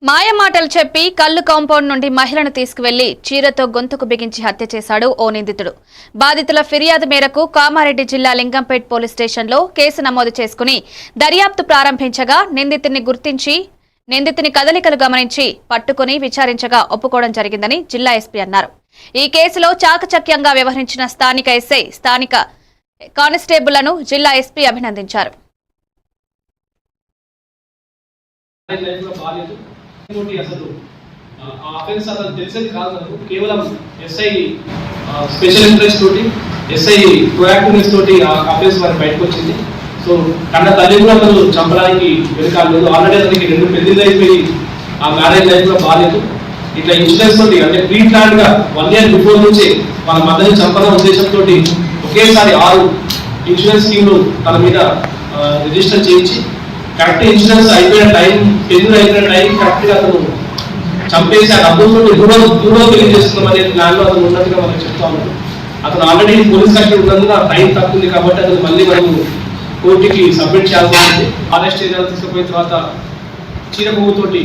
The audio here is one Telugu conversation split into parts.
మాయమాటలు చెప్పి కల్లు కాంపౌండ్ నుండి మహిళను తీసుకువెళ్లి చీరతో గొంతుకు బిగించి హత్య చేశాడు ఓ నిందితుడు. బాధితుల ఫిర్యాదు మేరకు కామారెడ్డి జిల్లా లింగంపేట్ పోలీస్ స్టేషన్లో కేసు నమోదు చేసుకుని దర్యాప్తు ప్రారంభించగా నిందితుని కదలికలు గమనించి పట్టుకుని విచారించగా ఒప్పుకోవడం జరిగిందని జిల్లా ఎస్పీ అన్నారు. ఈ కేసులో చాకచక్యంగా వ్యవహరించిన స్థానిక ఎస్ఐ, స్థానిక కానిస్టేబుళ్లను జిల్లా ఎస్పీ అభినందించారు. అసలు ఆ అఫెన్స్ అసలు తెలిసేది కాదు నాకు. కేవలం ఎస్ఐ స్పెషల్ ఇంట్రెస్ట్ తోటి, ఎస్ఐ ప్రొయాక్టివ్నెస్ తోటి ఆ అఫెన్స్ వారికి బయటకు వచ్చింది. సో కన్న తల్లి కూడా అతను చంపడానికి వెనకాలేదు. ఆల్రెడీ అతనికి 2 పెళ్లిళ్ళు అయిపోయి ఆ మ్యారేజ్ లైఫ్ కూడా బాగాలేదు. ఇట్లా ఇన్సూరెన్స్ తోటి అంటే ప్రీ ప్లాన్ గా 1 year బిఫోర్ నుంచే వాళ్ళ మదర్ని చంపాలనే ఉద్దేశంతో ఒకేసారి 6 ఇన్సూరెన్స్ స్కీమ్లు తన మీద రిజిస్టర్ చేయించి కరెక్ట్ ఇన్సూరెన్స్ అయిపోయిన టైం, టెన్యూర్ అయిపోయిన టైం కరెక్ట్ గా అతను చంపేసి ఆ డబ్బులతో దూరం తెలియజేస్తున్నాం అనే ప్లాన్ లో అతను ఉన్నట్టుగా మనం చెప్తా ఉన్నాం. అతను ఆల్రెడీ పోలీస్ కస్టడీ ఉన్నందున టైం తక్కువ కాబట్టి అతను మళ్ళీ మనము కోర్టుకి సబ్మిట్ చేయాల్సి ఉంటుంది. అరెస్ట్ ఏరియాలో తీసుకుపోయిన తర్వాత చీరపువ్వుతోటి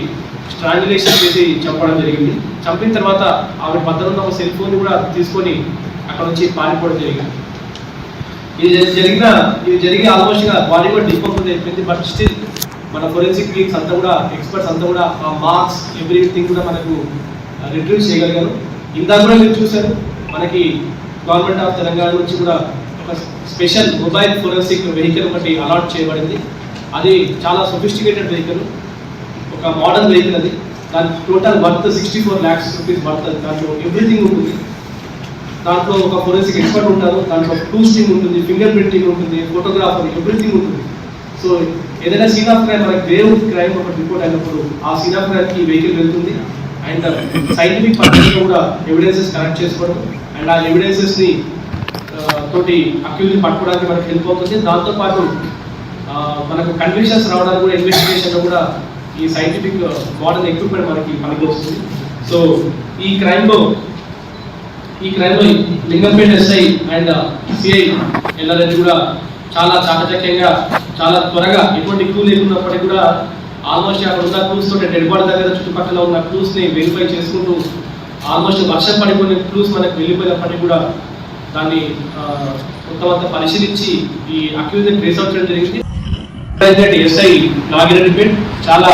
స్ట్రాంగులేషన్ చేసి చంపడం జరిగింది. చంపిన తర్వాత ఆవిడ పక్కన ఉన్న ఒక సెల్ ఫోన్ కూడా తీసుకొని అక్కడ నుంచి పారిపోవడం జరిగింది. ఇది జరిగి ఆల్మోస్ట్ గా బాడీ కూడా డికంపోజ్ అయిపోయింది. బట్ స్టిల్ మన ఫోరెన్సిక్ టీమ్స్ అంతా కూడా, ఎక్స్పర్ట్స్ అంతా కూడా ఆ మార్క్స్ ఎవ్రీథింగ్ కూడా మనకు రిట్రీవ్ చేయగలిగారు. ఇందాక కూడా మీరు చూశారు, మనకి గవర్నమెంట్ ఆఫ్ తెలంగాణ నుంచి కూడా ఒక స్పెషల్ మొబైల్ ఫోరెన్సిక్ వెహికల్ ఒకటి అలాట్ చేయబడింది. అది చాలా సొఫిస్టికేటెడ్ వెహికల్, ఒక మోడర్న్ వెహికల్. అది దాని total worth 64 lakhs rupees worth. దాంట్లో ఎవ్రీథింగ్ ఉంటుంది. దాంట్లో ఒక ఫోరెన్సిక్ ఎక్స్పర్ట్ ఉంటారు, దాంట్లో క్లూస్ టీమ్ ఉంటుంది, ఫింగర్ ప్రింటింగ్ ఉంటుంది, ఫోటోగ్రాఫర్, ఎవ్రీథింగ్ ఉంటుంది. సో ఏదైనా సీన్ ఆఫ్ క్రైమ్, మనకి గ్రేవ్ క్రైమ్ ఒకటి రిపోర్ట్ అయినప్పుడు ఆ సీన్ ఆఫ్ క్రైమ్ కి వెహికల్ వెళ్తుంది. అండ్ సైంటిఫిక్ పద్ధతిలో కూడా ఎవిడెన్సెస్ కలెక్ట్ చేసుకోవడం అండ్ ఆ ఎవిడెన్సెస్ ని తోటి అక్యూజ్ని పట్టుకోవడానికి మనకి హెల్ప్ అవుతుంది. దాంతోపాటు మనకు కన్విక్షన్స్ రావడానికి కూడా, ఇన్వెస్టిగేషన్ కూడా ఈ సైంటిఫిక్ మోడర్న్ ఎక్విప్మెంట్ మనకి పనికొస్తుంది. సో ఈ క్రైమ్ లో Lingampet SI and CI LRS కూడా చాలా చాకచక్యంగా, చాలా త్వరగా, ఎటువంటి క్లూ లేకున్నప్పటికీ కూడా ఆల్మోస్ట్ అక్కడ ఉన్న క్లూస్ తోటి డెడ్ బాడీ దగ్గర చుట్టుపక్కల ఉన్న క్లూస్ ని వెరిఫై చేసుకుంటూ ఆల్మోస్ట్ వర్షం పడిపోయిన క్లూస్ మనకు వెళ్ళిపోయినప్పటికీ కూడా దాన్ని కొంత పరిశీలించి ఈ అక్యూజ్ ని ట్రేస్ అవుట్ చేయడం జరిగింది. ఎస్ఐ నాగిరెడ్డిపేట్ చాలా